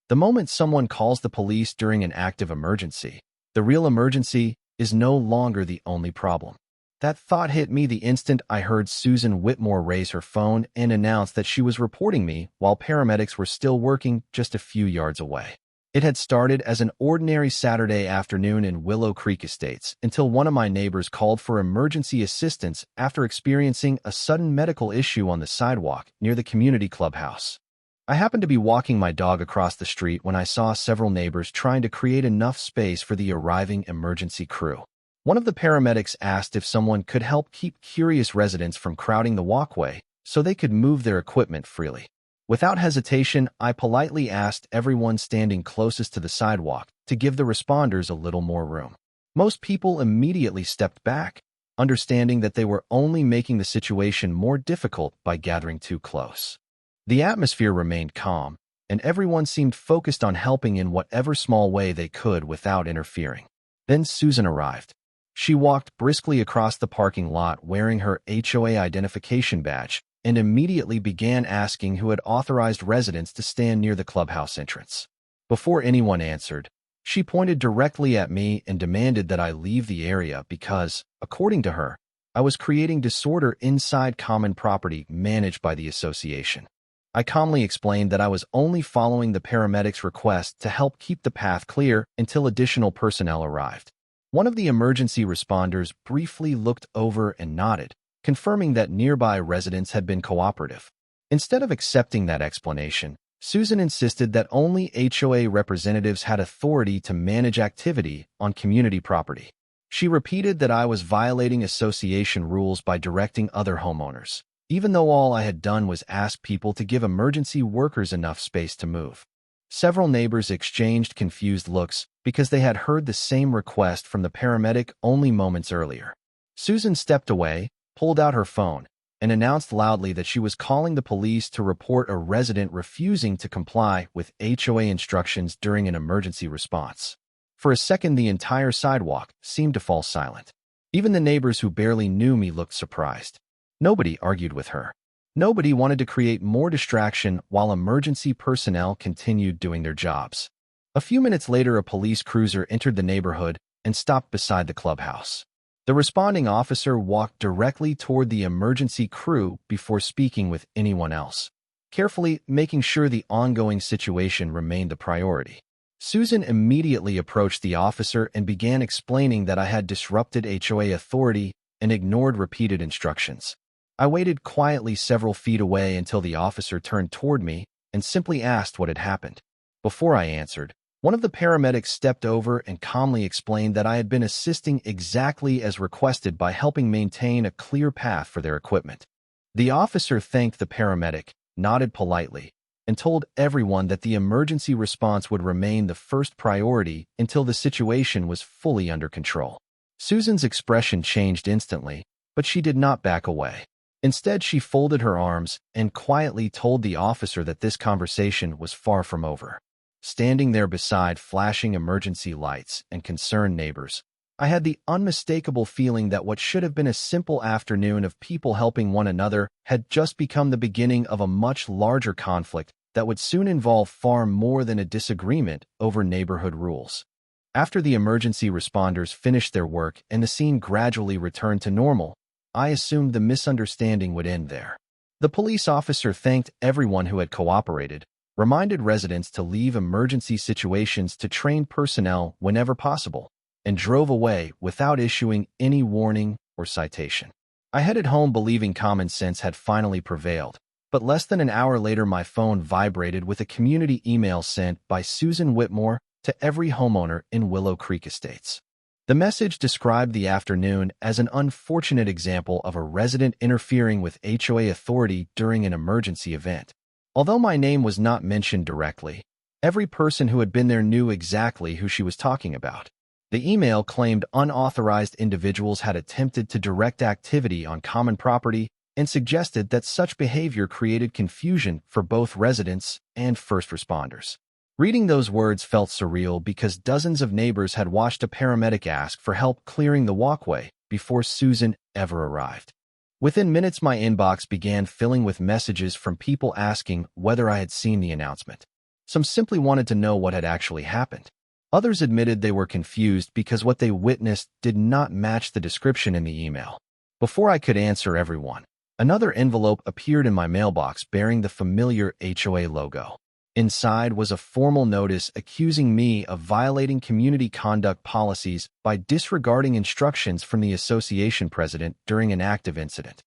The moment someone calls the police during an active emergency, the real emergency is no longer the only problem. That thought hit me the instant I heard Susan Whitmore raise her phone and announce that she was reporting me while paramedics were still working just a few yards away. It had started as an ordinary Saturday afternoon in Willow Creek Estates until one of my neighbors called for emergency assistance after experiencing a sudden medical issue on the sidewalk near the community clubhouse. I happened to be walking my dog across the street when I saw several neighbors trying to create enough space for the arriving emergency crew. One of the paramedics asked if someone could help keep curious residents from crowding the walkway so they could move their equipment freely. Without hesitation, I politely asked everyone standing closest to the sidewalk to give the responders a little more room. Most people immediately stepped back, understanding that they were only making the situation more difficult by gathering too close. The atmosphere remained calm, and everyone seemed focused on helping in whatever small way they could without interfering. Then Susan arrived. She walked briskly across the parking lot wearing her HOA identification badge and immediately began asking who had authorized residents to stand near the clubhouse entrance. Before anyone answered, she pointed directly at me and demanded that I leave the area because, according to her, I was creating disorder inside common property managed by the association. I calmly explained that I was only following the paramedics' request to help keep the path clear until additional personnel arrived. One of the emergency responders briefly looked over and nodded, confirming that nearby residents had been cooperative. Instead of accepting that explanation, Susan insisted that only HOA representatives had authority to manage activity on community property. She repeated that I was violating association rules by directing other homeowners, even though all I had done was ask people to give emergency workers enough space to move. Several neighbors exchanged confused looks because they had heard the same request from the paramedic only moments earlier. Susan stepped away, pulled out her phone, and announced loudly that she was calling the police to report a resident refusing to comply with HOA instructions during an emergency response. For a second, the entire sidewalk seemed to fall silent. Even the neighbors who barely knew me looked surprised. Nobody argued with her. Nobody wanted to create more distraction while emergency personnel continued doing their jobs. A few minutes later, a police cruiser entered the neighborhood and stopped beside the clubhouse. The responding officer walked directly toward the emergency crew before speaking with anyone else, carefully making sure the ongoing situation remained the priority. Susan immediately approached the officer and began explaining that I had disrupted HOA authority and ignored repeated instructions. I waited quietly several feet away until the officer turned toward me and simply asked what had happened. Before I answered, one of the paramedics stepped over and calmly explained that I had been assisting exactly as requested by helping maintain a clear path for their equipment. The officer thanked the paramedic, nodded politely, and told everyone that the emergency response would remain the first priority until the situation was fully under control. Susan's expression changed instantly, but she did not back away. Instead, she folded her arms and quietly told the officer that this conversation was far from over. Standing there beside flashing emergency lights and concerned neighbors, I had the unmistakable feeling that what should have been a simple afternoon of people helping one another had just become the beginning of a much larger conflict that would soon involve far more than a disagreement over neighborhood rules. After the emergency responders finished their work and the scene gradually returned to normal, I assumed the misunderstanding would end there. The police officer thanked everyone who had cooperated, reminded residents to leave emergency situations to trained personnel whenever possible, and drove away without issuing any warning or citation. I headed home believing common sense had finally prevailed, but less than an hour later my phone vibrated with a community email sent by Susan Whitmore to every homeowner in Willow Creek Estates. The message described the afternoon as an unfortunate example of a resident interfering with HOA authority during an emergency event. Although my name was not mentioned directly, every person who had been there knew exactly who she was talking about. The email claimed unauthorized individuals had attempted to direct activity on common property and suggested that such behavior created confusion for both residents and first responders. Reading those words felt surreal because dozens of neighbors had watched a paramedic ask for help clearing the walkway before Susan ever arrived. Within minutes, my inbox began filling with messages from people asking whether I had seen the announcement. Some simply wanted to know what had actually happened. Others admitted they were confused because what they witnessed did not match the description in the email. Before I could answer everyone, another envelope appeared in my mailbox bearing the familiar HOA logo. Inside was a formal notice accusing me of violating community conduct policies by disregarding instructions from the association president during an active incident.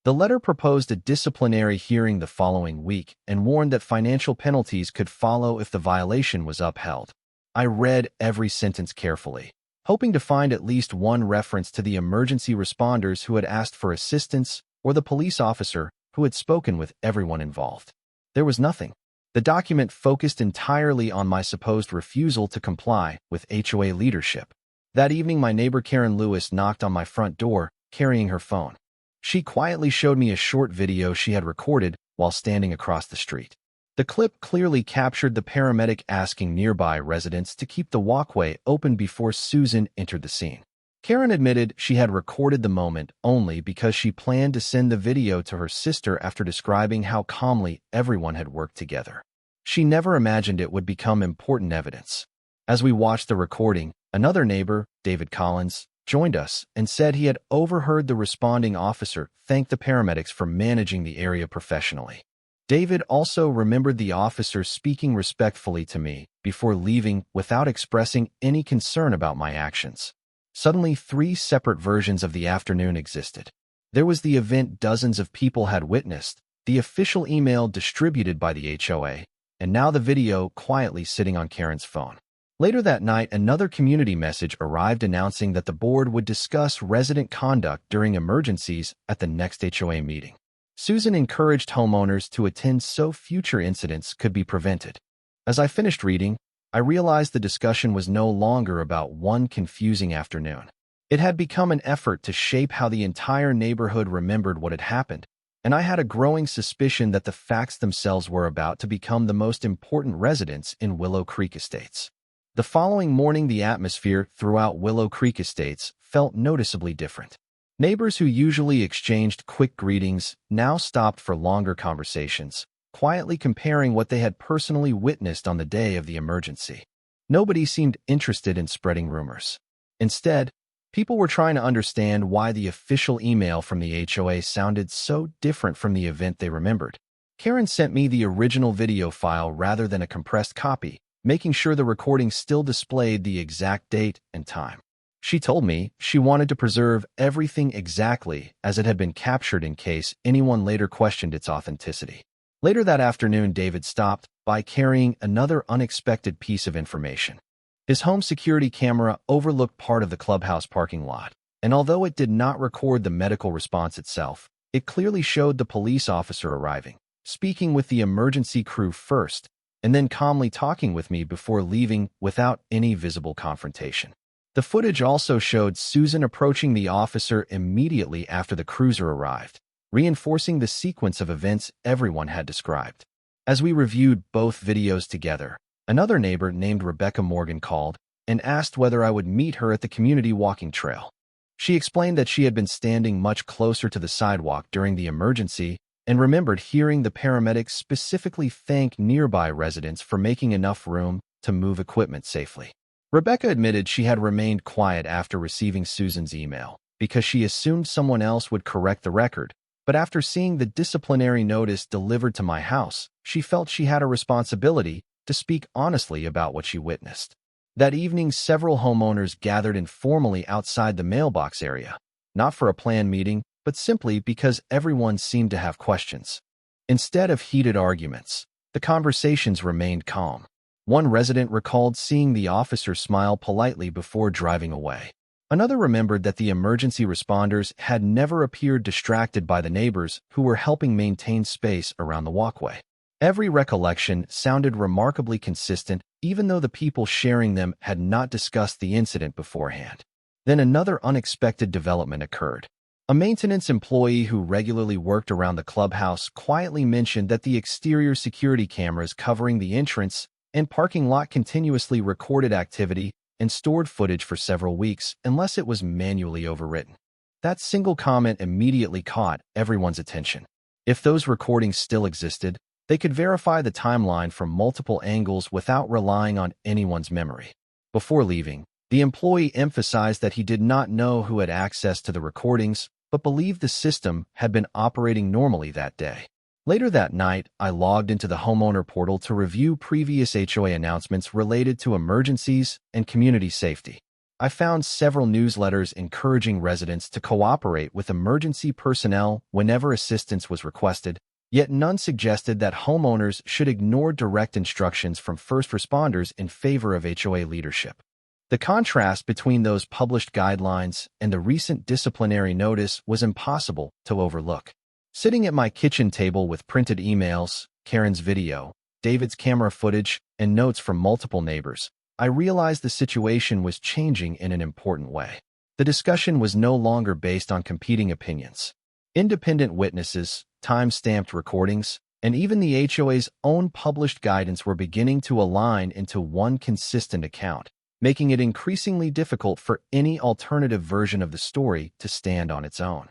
The letter proposed a disciplinary hearing the following week and warned that financial penalties could follow if the violation was upheld. I read every sentence carefully, hoping to find at least one reference to the emergency responders who had asked for assistance or the police officer who had spoken with everyone involved. There was nothing. The document focused entirely on my supposed refusal to comply with HOA leadership. That evening, my neighbor Karen Lewis knocked on my front door, carrying her phone. She quietly showed me a short video she had recorded while standing across the street. The clip clearly captured the paramedic asking nearby residents to keep the walkway open before Susan entered the scene. Karen admitted she had recorded the moment only because she planned to send the video to her sister after describing how calmly everyone had worked together. She never imagined it would become important evidence. As we watched the recording, another neighbor, David Collins, joined us and said he had overheard the responding officer thank the paramedics for managing the area professionally. David also remembered the officer speaking respectfully to me before leaving without expressing any concern about my actions. Suddenly, 3 separate versions of the afternoon existed. There was the event dozens of people had witnessed, the official email distributed by the HOA, and now the video quietly sitting on Karen's phone. Later that night, another community message arrived announcing that the board would discuss resident conduct during emergencies at the next HOA meeting. Susan encouraged homeowners to attend so future incidents could be prevented. As I finished reading, I realized the discussion was no longer about one confusing afternoon. It had become an effort to shape how the entire neighborhood remembered what had happened, and I had a growing suspicion that the facts themselves were about to become the most important residents in Willow Creek Estates. The following morning, the atmosphere throughout Willow Creek Estates felt noticeably different. Neighbors who usually exchanged quick greetings now stopped for longer conversations, quietly comparing what they had personally witnessed on the day of the emergency. Nobody seemed interested in spreading rumors. Instead, people were trying to understand why the official email from the HOA sounded so different from the event they remembered. Karen sent me the original video file rather than a compressed copy, making sure the recording still displayed the exact date and time. She told me she wanted to preserve everything exactly as it had been captured in case anyone later questioned its authenticity. Later that afternoon, David stopped by carrying another unexpected piece of information. His home security camera overlooked part of the clubhouse parking lot, and although it did not record the medical response itself, it clearly showed the police officer arriving, speaking with the emergency crew first, and then calmly talking with me before leaving without any visible confrontation. The footage also showed Susan approaching the officer immediately after the cruiser arrived, reinforcing the sequence of events everyone had described. As we reviewed both videos together, another neighbor named Rebecca Morgan called and asked whether I would meet her at the community walking trail. She explained that she had been standing much closer to the sidewalk during the emergency and remembered hearing the paramedics specifically thank nearby residents for making enough room to move equipment safely. Rebecca admitted she had remained quiet after receiving Susan's email because she assumed someone else would correct the record, but after seeing the disciplinary notice delivered to my house, she felt she had a responsibility to speak honestly about what she witnessed. That evening, several homeowners gathered informally outside the mailbox area, not for a planned meeting, but simply because everyone seemed to have questions. Instead of heated arguments, the conversations remained calm. One resident recalled seeing the officer smile politely before driving away. Another remembered that the emergency responders had never appeared distracted by the neighbors who were helping maintain space around the walkway. Every recollection sounded remarkably consistent, even though the people sharing them had not discussed the incident beforehand. Then another unexpected development occurred. A maintenance employee who regularly worked around the clubhouse quietly mentioned that the exterior security cameras covering the entrance and parking lot continuously recorded activity and stored footage for several weeks unless it was manually overwritten. That single comment immediately caught everyone's attention. If those recordings still existed, They could verify the timeline from multiple angles without relying on anyone's memory. Before leaving, the employee emphasized that he did not know who had access to the recordings, but believed the system had been operating normally that day. Later that night, I logged into the homeowner portal to review previous HOA announcements related to emergencies and community safety. I found several newsletters encouraging residents to cooperate with emergency personnel whenever assistance was requested, yet none suggested that homeowners should ignore direct instructions from first responders in favor of HOA leadership. The contrast between those published guidelines and the recent disciplinary notice was impossible to overlook. Sitting at my kitchen table with printed emails, Karen's video, David's camera footage, and notes from multiple neighbors, I realized the situation was changing in an important way. The discussion was no longer based on competing opinions. Independent witnesses, time-stamped recordings, and even the HOA's own published guidance were beginning to align into one consistent account, making it increasingly difficult for any alternative version of the story to stand on its own.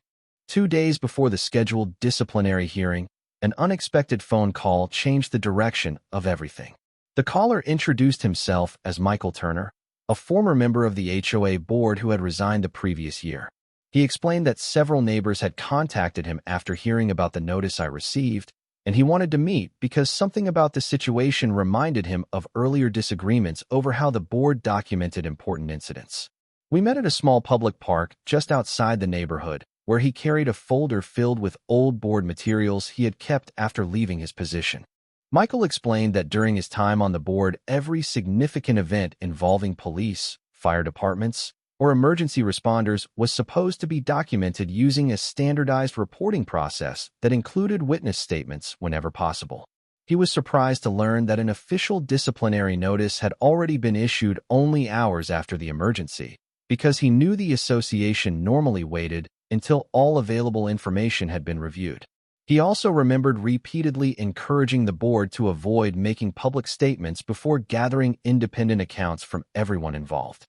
2 days before the scheduled disciplinary hearing, an unexpected phone call changed the direction of everything. The caller introduced himself as Michael Turner, a former member of the HOA board who had resigned the previous year. He explained that several neighbors had contacted him after hearing about the notice I received, and he wanted to meet because something about the situation reminded him of earlier disagreements over how the board documented important incidents. We met at a small public park just outside the neighborhood, where he carried a folder filled with old board materials he had kept after leaving his position. Michael explained that during his time on the board, every significant event involving police, fire departments, or emergency responders was supposed to be documented using a standardized reporting process that included witness statements whenever possible. He was surprised to learn that an official disciplinary notice had already been issued only hours after the emergency, because he knew the association normally waited until all available information had been reviewed. He also remembered repeatedly encouraging the board to avoid making public statements before gathering independent accounts from everyone involved.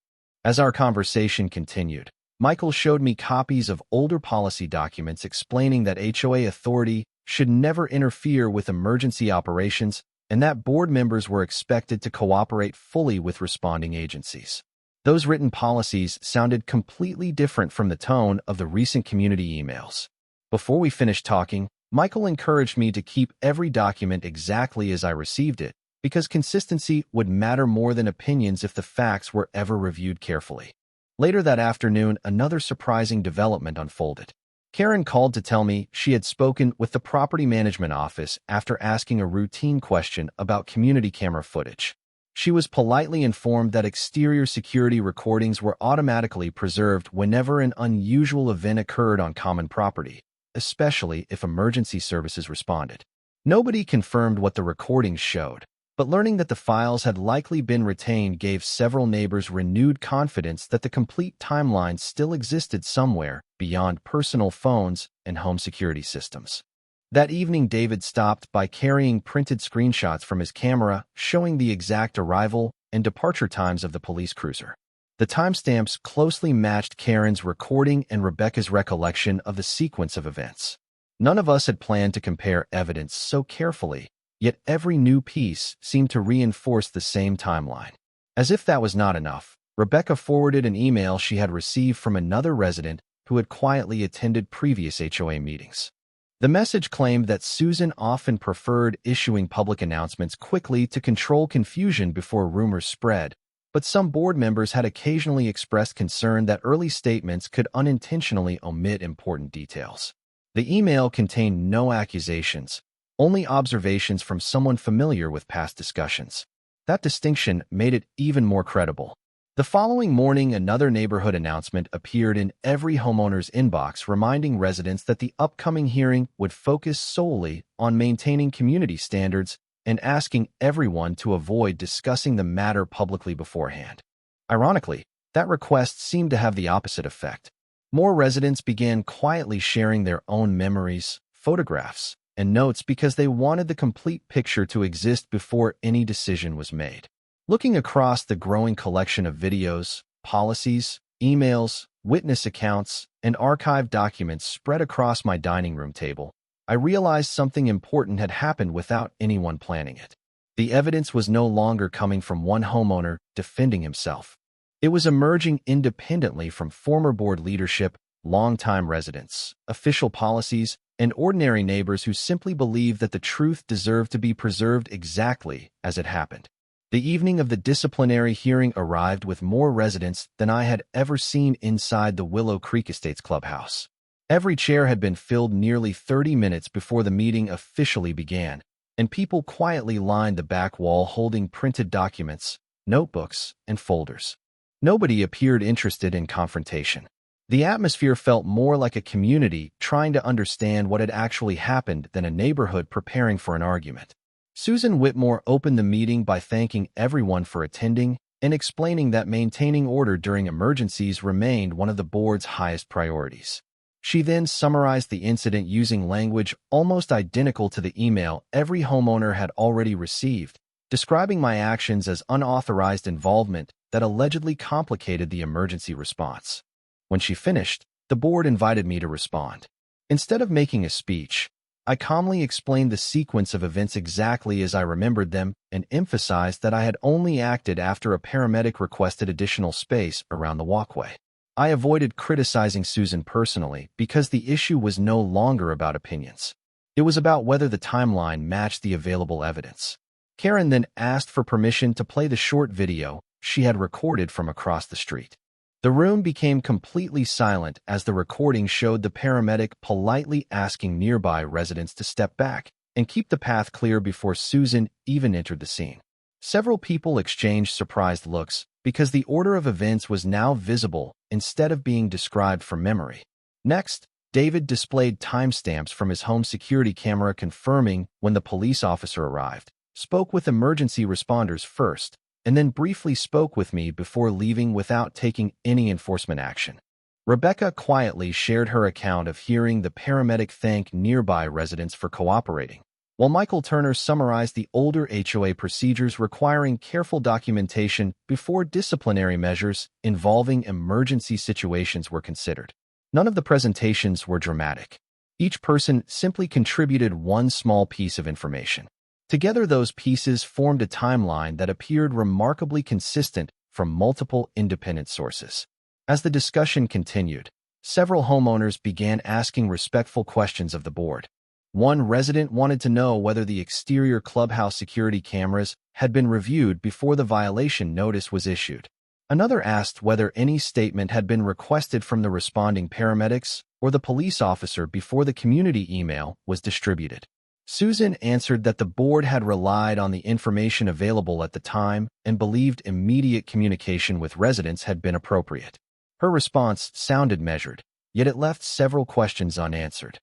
As our conversation continued, Michael showed me copies of older policy documents explaining that HOA authority should never interfere with emergency operations and that board members were expected to cooperate fully with responding agencies. Those written policies sounded completely different from the tone of the recent community emails. Before we finished talking, Michael encouraged me to keep every document exactly as I received it, because consistency would matter more than opinions if the facts were ever reviewed carefully. Later that afternoon, another surprising development unfolded. Karen called to tell me she had spoken with the property management office after asking a routine question about community camera footage. She was politely informed that exterior security recordings were automatically preserved whenever an unusual event occurred on common property, especially if emergency services responded. Nobody confirmed what the recordings showed, but learning that the files had likely been retained gave several neighbors renewed confidence that the complete timeline still existed somewhere beyond personal phones and home security systems. That evening, David stopped by carrying printed screenshots from his camera showing the exact arrival and departure times of the police cruiser. The timestamps closely matched Karen's recording and Rebecca's recollection of the sequence of events. None of us had planned to compare evidence so carefully, yet every new piece seemed to reinforce the same timeline. As if that was not enough, Rebecca forwarded an email she had received from another resident who had quietly attended previous HOA meetings. The message claimed that Susan often preferred issuing public announcements quickly to control confusion before rumors spread, but some board members had occasionally expressed concern that early statements could unintentionally omit important details. The email contained no accusations, only observations from someone familiar with past discussions. That distinction made it even more credible. The following morning, another neighborhood announcement appeared in every homeowner's inbox, reminding residents that the upcoming hearing would focus solely on maintaining community standards and asking everyone to avoid discussing the matter publicly beforehand. Ironically, that request seemed to have the opposite effect. More residents began quietly sharing their own memories, photographs, and notes because they wanted the complete picture to exist before any decision was made. Looking across the growing collection of videos, policies, emails, witness accounts, and archived documents spread across my dining room table, I realized something important had happened without anyone planning it. The evidence was no longer coming from one homeowner defending himself. It was emerging independently from former board leadership, longtime residents, official policies, and ordinary neighbors who simply believed that the truth deserved to be preserved exactly as it happened. The evening of the disciplinary hearing arrived with more residents than I had ever seen inside the Willow Creek Estates clubhouse. Every chair had been filled nearly 30 minutes before the meeting officially began, and people quietly lined the back wall holding printed documents, notebooks, and folders. Nobody appeared interested in confrontation. The atmosphere felt more like a community trying to understand what had actually happened than a neighborhood preparing for an argument. Susan Whitmore opened the meeting by thanking everyone for attending and explaining that maintaining order during emergencies remained one of the board's highest priorities. She then summarized the incident using language almost identical to the email every homeowner had already received, describing my actions as unauthorized involvement that allegedly complicated the emergency response. When she finished, the board invited me to respond. Instead of making a speech, I calmly explained the sequence of events exactly as I remembered them and emphasized that I had only acted after a paramedic requested additional space around the walkway. I avoided criticizing Susan personally because the issue was no longer about opinions. It was about whether the timeline matched the available evidence. Karen then asked for permission to play the short video she had recorded from across the street. The room became completely silent as the recording showed the paramedic politely asking nearby residents to step back and keep the path clear before Susan even entered the scene. Several people exchanged surprised looks because the order of events was now visible instead of being described from memory. Next, David displayed timestamps from his home security camera confirming when the police officer arrived, spoke with emergency responders first, and then briefly spoke with me before leaving without taking any enforcement action. Rebecca quietly shared her account of hearing the paramedic thank nearby residents for cooperating, while Michael Turner summarized the older HOA procedures requiring careful documentation before disciplinary measures involving emergency situations were considered. None of the presentations were dramatic. Each person simply contributed one small piece of information. Together, those pieces formed a timeline that appeared remarkably consistent from multiple independent sources. As the discussion continued, several homeowners began asking respectful questions of the board. One resident wanted to know whether the exterior clubhouse security cameras had been reviewed before the violation notice was issued. Another asked whether any statement had been requested from the responding paramedics or the police officer before the community email was distributed. Susan answered that the board had relied on the information available at the time and believed immediate communication with residents had been appropriate. Her response sounded measured, yet it left several questions unanswered.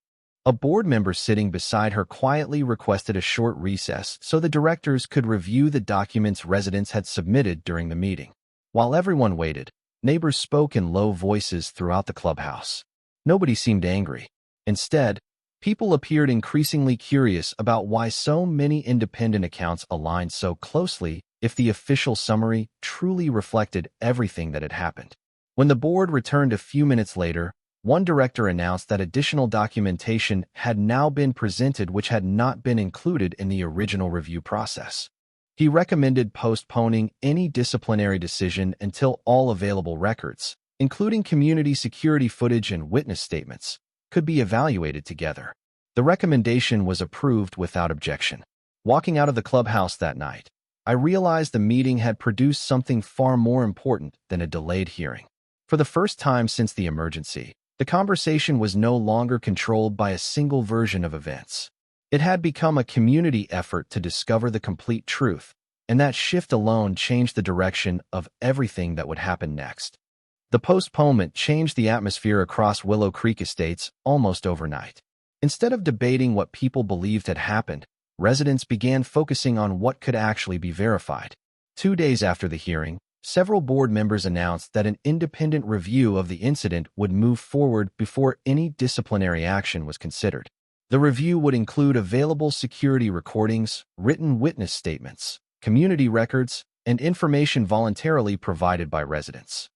A board member sitting beside her quietly requested a short recess so the directors could review the documents residents had submitted during the meeting. While everyone waited, neighbors spoke in low voices throughout the clubhouse. Nobody seemed angry. Instead, people appeared increasingly curious about why so many independent accounts aligned so closely if the official summary truly reflected everything that had happened. When the board returned a few minutes later, one director announced that additional documentation had now been presented which had not been included in the original review process. He recommended postponing any disciplinary decision until all available records, including community security footage and witness statements, could be evaluated together. The recommendation was approved without objection. Walking out of the clubhouse that night, I realized the meeting had produced something far more important than a delayed hearing. For the first time since the emergency, the conversation was no longer controlled by a single version of events. It had become a community effort to discover the complete truth, and that shift alone changed the direction of everything that would happen next. The postponement changed the atmosphere across Willow Creek Estates almost overnight. Instead of debating what people believed had happened, residents began focusing on what could actually be verified. 2 days after the hearing, several board members announced that an independent review of the incident would move forward before any disciplinary action was considered. The review would include available security recordings, written witness statements, community records, and information voluntarily provided by residents.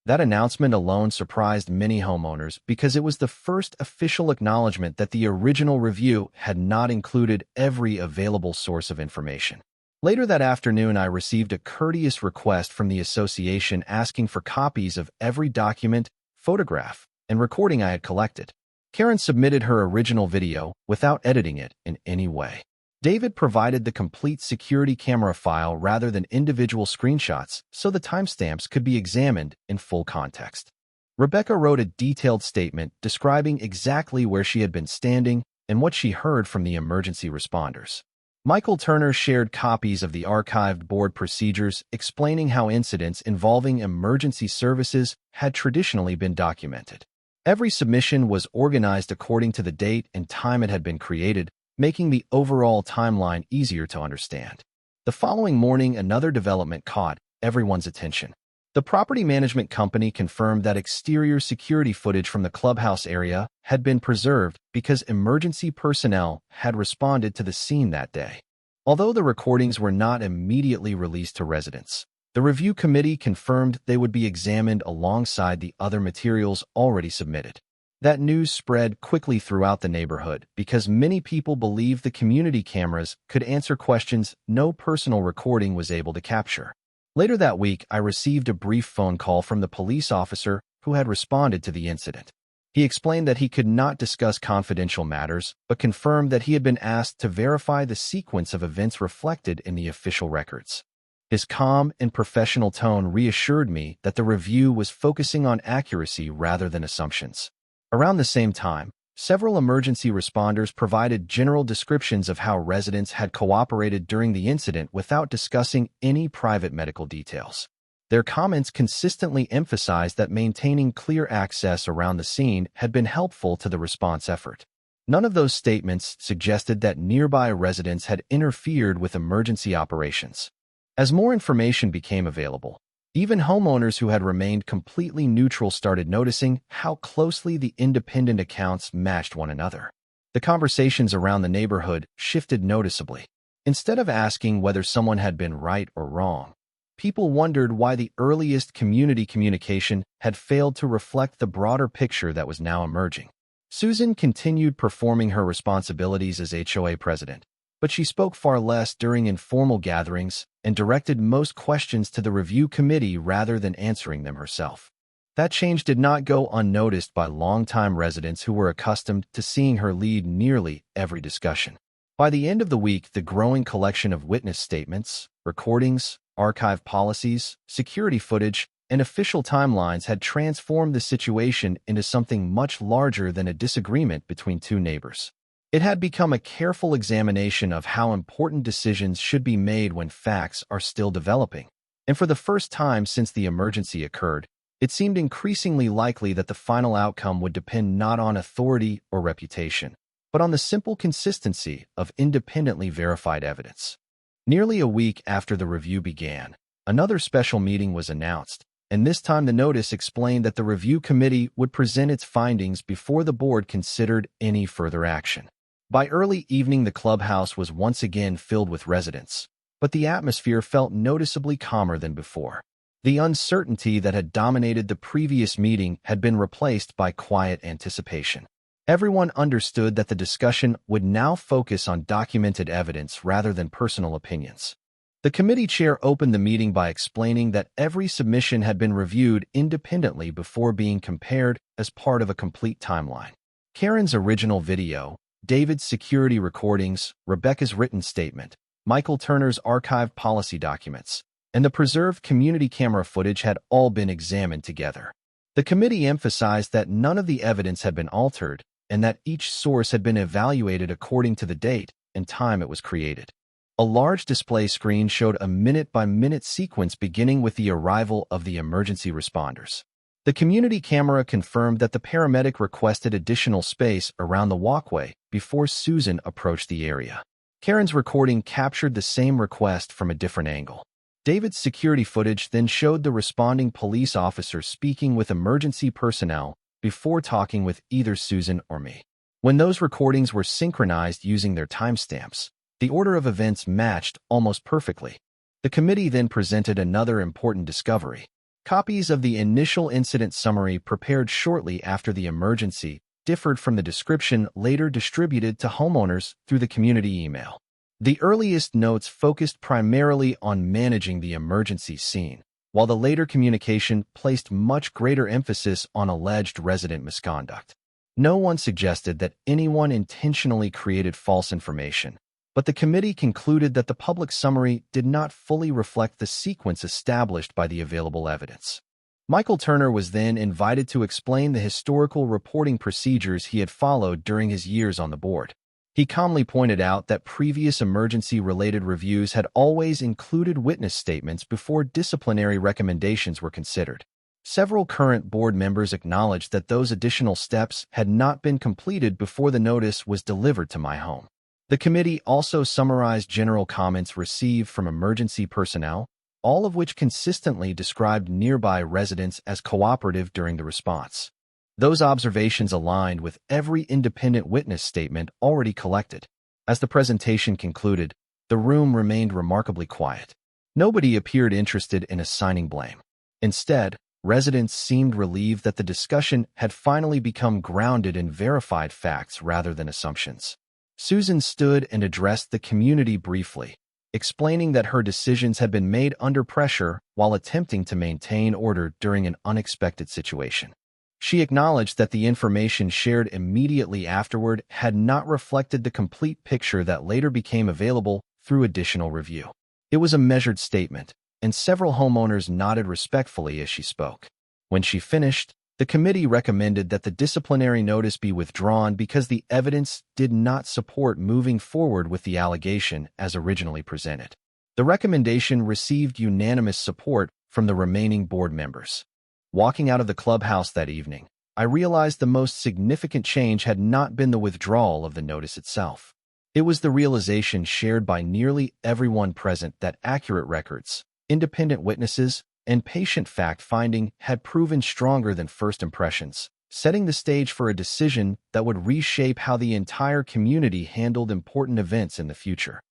That announcement alone surprised many homeowners because it was the first official acknowledgement that the original review had not included every available source of information. Later that afternoon, I received a courteous request from the association asking for copies of every document, photograph, and recording I had collected. Karen submitted her original video without editing it in any way. David provided the complete security camera file rather than individual screenshots so the timestamps could be examined in full context. Rebecca wrote a detailed statement describing exactly where she had been standing and what she heard from the emergency responders. Michael Turner shared copies of the archived board procedures explaining how incidents involving emergency services had traditionally been documented. Every submission was organized according to the date and time it had been created, making the overall timeline easier to understand. The following morning, another development caught everyone's attention. The property management company confirmed that exterior security footage from the clubhouse area had been preserved because emergency personnel had responded to the scene that day. Although the recordings were not immediately released to residents, the review committee confirmed they would be examined alongside the other materials already submitted. That news spread quickly throughout the neighborhood because many people believed the community cameras could answer questions no personal recording was able to capture. Later that week, I received a brief phone call from the police officer who had responded to the incident. He explained that he could not discuss confidential matters, but confirmed that he had been asked to verify the sequence of events reflected in the official records. His calm and professional tone reassured me that the review was focusing on accuracy rather than assumptions. Around the same time, several emergency responders provided general descriptions of how residents had cooperated during the incident without discussing any private medical details. Their comments consistently emphasized that maintaining clear access around the scene had been helpful to the response effort. None of those statements suggested that nearby residents had interfered with emergency operations. As more information became available, even homeowners who had remained completely neutral started noticing how closely the independent accounts matched one another. The conversations around the neighborhood shifted noticeably. Instead of asking whether someone had been right or wrong, people wondered why the earliest community communication had failed to reflect the broader picture that was now emerging. Susan continued performing her responsibilities as HOA president, but she spoke far less during informal gatherings and directed most questions to the review committee rather than answering them herself. That change did not go unnoticed by longtime residents who were accustomed to seeing her lead nearly every discussion. By the end of the week, the growing collection of witness statements, recordings, archive policies, security footage, and official timelines had transformed the situation into something much larger than a disagreement between two neighbors. It had become a careful examination of how important decisions should be made when facts are still developing. And for the first time since the emergency occurred, it seemed increasingly likely that the final outcome would depend not on authority or reputation, but on the simple consistency of independently verified evidence. Nearly a week after the review began, another special meeting was announced, and this time the notice explained that the review committee would present its findings before the board considered any further action. By early evening, the clubhouse was once again filled with residents, but the atmosphere felt noticeably calmer than before. The uncertainty that had dominated the previous meeting had been replaced by quiet anticipation. Everyone understood that the discussion would now focus on documented evidence rather than personal opinions. The committee chair opened the meeting by explaining that every submission had been reviewed independently before being compared as part of a complete timeline. Karen's original video, David's security recordings, Rebecca's written statement, Michael Turner's archived policy documents, and the preserved community camera footage had all been examined together. The committee emphasized that none of the evidence had been altered and that each source had been evaluated according to the date and time it was created. A large display screen showed a minute-by-minute sequence beginning with the arrival of the emergency responders. The community camera confirmed that the paramedic requested additional space around the walkway before Susan approached the area. Karen's recording captured the same request from a different angle. David's security footage then showed the responding police officer speaking with emergency personnel before talking with either Susan or me. When those recordings were synchronized using their timestamps, the order of events matched almost perfectly. The committee then presented another important discovery. Copies of the initial incident summary prepared shortly after the emergency differed from the description later distributed to homeowners through the community email. The earliest notes focused primarily on managing the emergency scene, while the later communication placed much greater emphasis on alleged resident misconduct. No one suggested that anyone intentionally created false information, but the committee concluded that the public summary did not fully reflect the sequence established by the available evidence. Michael Turner was then invited to explain the historical reporting procedures he had followed during his years on the board. He calmly pointed out that previous emergency-related reviews had always included witness statements before disciplinary recommendations were considered. Several current board members acknowledged that those additional steps had not been completed before the notice was delivered to my home. The committee also summarized general comments received from emergency personnel, all of which consistently described nearby residents as cooperative during the response. Those observations aligned with every independent witness statement already collected. As the presentation concluded, the room remained remarkably quiet. Nobody appeared interested in assigning blame. Instead, residents seemed relieved that the discussion had finally become grounded in verified facts rather than assumptions. Susan stood and addressed the community briefly, explaining that her decisions had been made under pressure while attempting to maintain order during an unexpected situation. She acknowledged that the information shared immediately afterward had not reflected the complete picture that later became available through additional review. It was a measured statement, and several homeowners nodded respectfully as she spoke. When she finished, the committee recommended that the disciplinary notice be withdrawn because the evidence did not support moving forward with the allegation as originally presented. The recommendation received unanimous support from the remaining board members. Walking out of the clubhouse that evening, I realized the most significant change had not been the withdrawal of the notice itself. It was the realization shared by nearly everyone present that accurate records, independent witnesses, and patient fact-finding had proven stronger than first impressions, setting the stage for a decision that would reshape how the entire community handled important events in the future.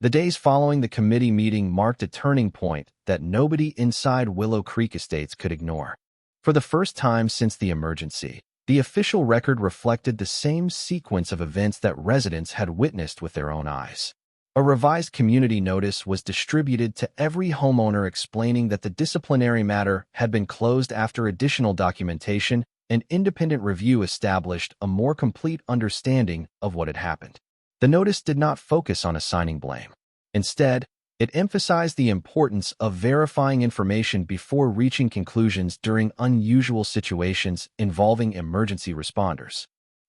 The days following the committee meeting marked a turning point that nobody inside Willow Creek Estates could ignore. For the first time since the emergency, the official record reflected the same sequence of events that residents had witnessed with their own eyes. A revised community notice was distributed to every homeowner explaining that the disciplinary matter had been closed after additional documentation and independent review established a more complete understanding of what had happened. The notice did not focus on assigning blame. Instead, it emphasized the importance of verifying information before reaching conclusions during unusual situations involving emergency responders.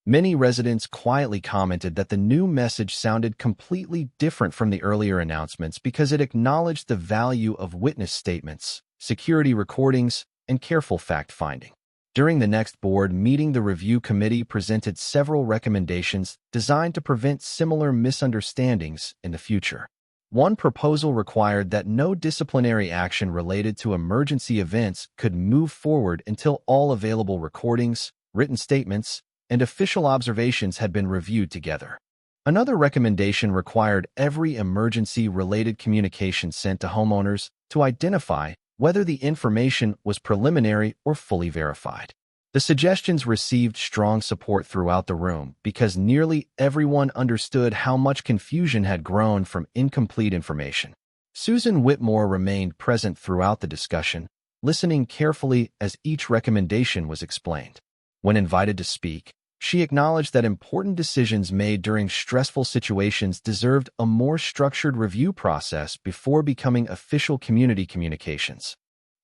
Many residents quietly commented that the new message sounded completely different from the earlier announcements because it acknowledged the value of witness statements, security recordings, and careful fact-finding. During the next board meeting, the review committee presented several recommendations designed to prevent similar misunderstandings in the future. One proposal required that no disciplinary action related to emergency events could move forward until all available recordings, written statements, and official observations had been reviewed together. Another recommendation required every emergency-related communication sent to homeowners to identify whether the information was preliminary or fully verified. The suggestions received strong support throughout the room because nearly everyone understood how much confusion had grown from incomplete information. Susan Whitmore remained present throughout the discussion, listening carefully as each recommendation was explained. When invited to speak, she acknowledged that important decisions made during stressful situations deserved a more structured review process before becoming official community communications.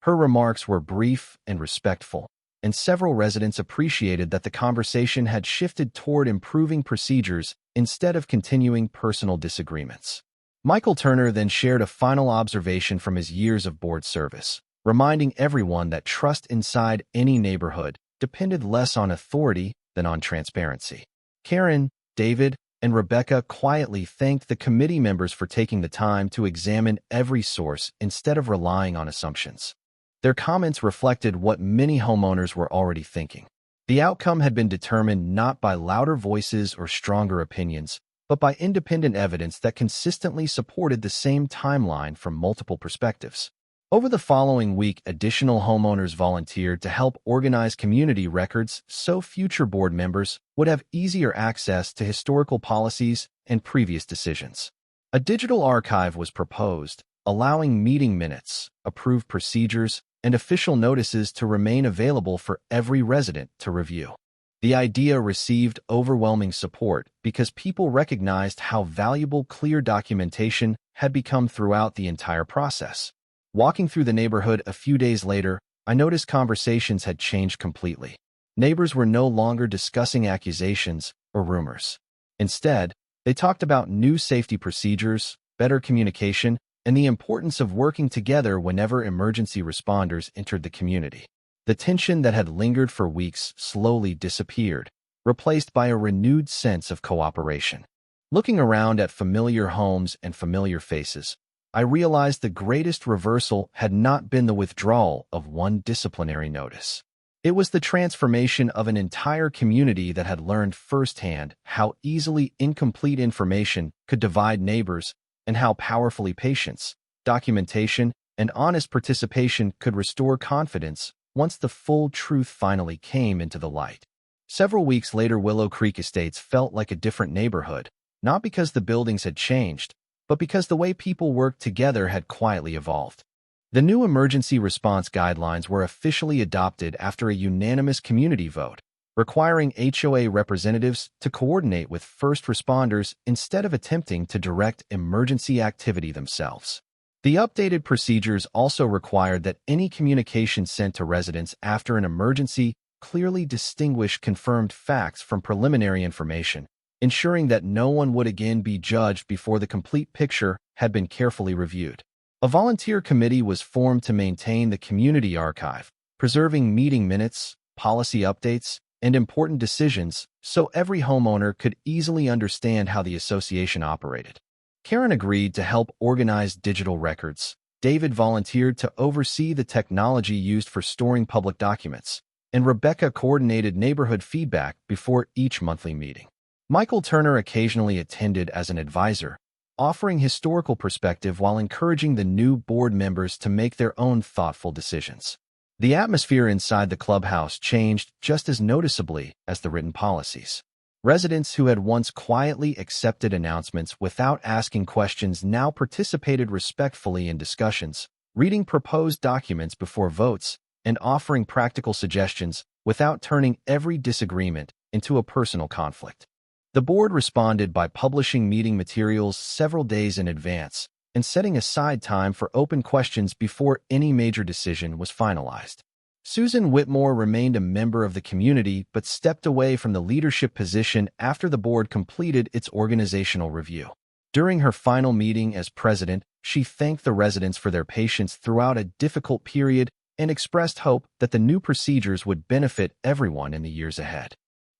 Her remarks were brief and respectful, and several residents appreciated that the conversation had shifted toward improving procedures instead of continuing personal disagreements. Michael Turner then shared a final observation from his years of board service, reminding everyone that trust inside any neighborhood depended less on authority than on transparency. Karen, David, and Rebecca quietly thanked the committee members for taking the time to examine every source instead of relying on assumptions. Their comments reflected what many homeowners were already thinking. The outcome had been determined not by louder voices or stronger opinions, but by independent evidence that consistently supported the same timeline from multiple perspectives. Over the following week, additional homeowners volunteered to help organize community records so future board members would have easier access to historical policies and previous decisions. A digital archive was proposed, allowing meeting minutes, approved procedures, and official notices to remain available for every resident to review. The idea received overwhelming support because people recognized how valuable clear documentation had become throughout the entire process. Walking through the neighborhood a few days later, I noticed conversations had changed completely. Neighbors were no longer discussing accusations or rumors. Instead, they talked about new safety procedures, better communication, and the importance of working together whenever emergency responders entered the community. The tension that had lingered for weeks slowly disappeared, replaced by a renewed sense of cooperation. Looking around at familiar homes and familiar faces, I realized the greatest reversal had not been the withdrawal of one disciplinary notice. It was the transformation of an entire community that had learned firsthand how easily incomplete information could divide neighbors and how powerfully patience, documentation, and honest participation could restore confidence once the full truth finally came into the light. Several weeks later, Willow Creek Estates felt like a different neighborhood, not because the buildings had changed, but because the way people worked together had quietly evolved. The new emergency response guidelines were officially adopted after a unanimous community vote, requiring HOA representatives to coordinate with first responders instead of attempting to direct emergency activity themselves. The updated procedures also required that any communication sent to residents after an emergency clearly distinguish confirmed facts from preliminary information, ensuring that no one would again be judged before the complete picture had been carefully reviewed. A volunteer committee was formed to maintain the community archive, preserving meeting minutes, policy updates, and important decisions so every homeowner could easily understand how the association operated. Karen agreed to help organize digital records. David volunteered to oversee the technology used for storing public documents, and Rebecca coordinated neighborhood feedback before each monthly meeting. Michael Turner occasionally attended as an advisor, offering historical perspective while encouraging the new board members to make their own thoughtful decisions. The atmosphere inside the clubhouse changed just as noticeably as the written policies. Residents who had once quietly accepted announcements without asking questions now participated respectfully in discussions, reading proposed documents before votes, and offering practical suggestions without turning every disagreement into a personal conflict. The board responded by publishing meeting materials several days in advance and setting aside time for open questions before any major decision was finalized. Susan Whitmore remained a member of the community but stepped away from the leadership position after the board completed its organizational review. During her final meeting as president, she thanked the residents for their patience throughout a difficult period and expressed hope that the new procedures would benefit everyone in the years ahead.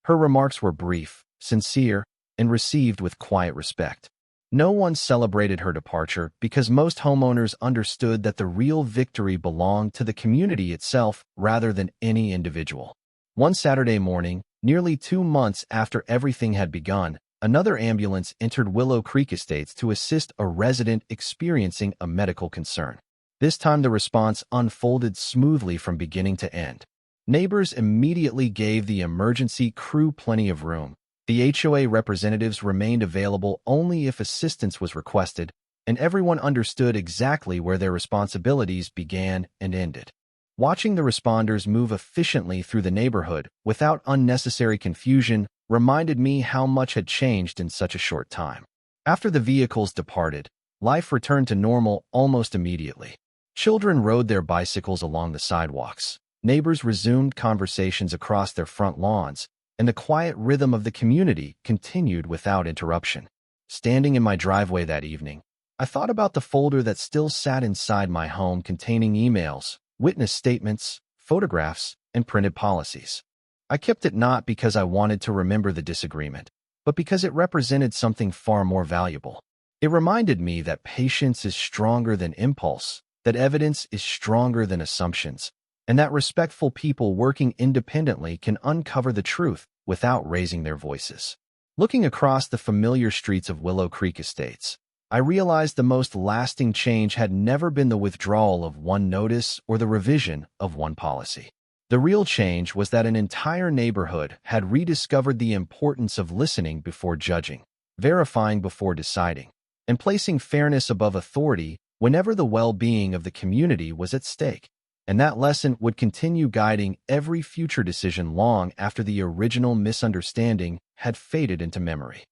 Her remarks were brief, sincere, and received with quiet respect. No one celebrated her departure because most homeowners understood that the real victory belonged to the community itself rather than any individual. One Saturday morning, nearly 2 months after everything had begun, another ambulance entered Willow Creek Estates to assist a resident experiencing a medical concern. This time the response unfolded smoothly from beginning to end. Neighbors immediately gave the emergency crew plenty of room. The HOA representatives remained available only if assistance was requested, and everyone understood exactly where their responsibilities began and ended. Watching the responders move efficiently through the neighborhood without unnecessary confusion reminded me how much had changed in such a short time. After the vehicles departed, life returned to normal almost immediately. Children rode their bicycles along the sidewalks. Neighbors resumed conversations across their front lawns, and the quiet rhythm of the community continued without interruption. Standing in my driveway that evening, I thought about the folder that still sat inside my home containing emails, witness statements, photographs, and printed policies. I kept it not because I wanted to remember the disagreement, but because it represented something far more valuable. It reminded me that patience is stronger than impulse, that evidence is stronger than assumptions, and that respectful people working independently can uncover the truth without raising their voices. Looking across the familiar streets of Willow Creek Estates, I realized the most lasting change had never been the withdrawal of one notice or the revision of one policy. The real change was that an entire neighborhood had rediscovered the importance of listening before judging, verifying before deciding, and placing fairness above authority whenever the well-being of the community was at stake. And that lesson would continue guiding every future decision long after the original misunderstanding had faded into memory.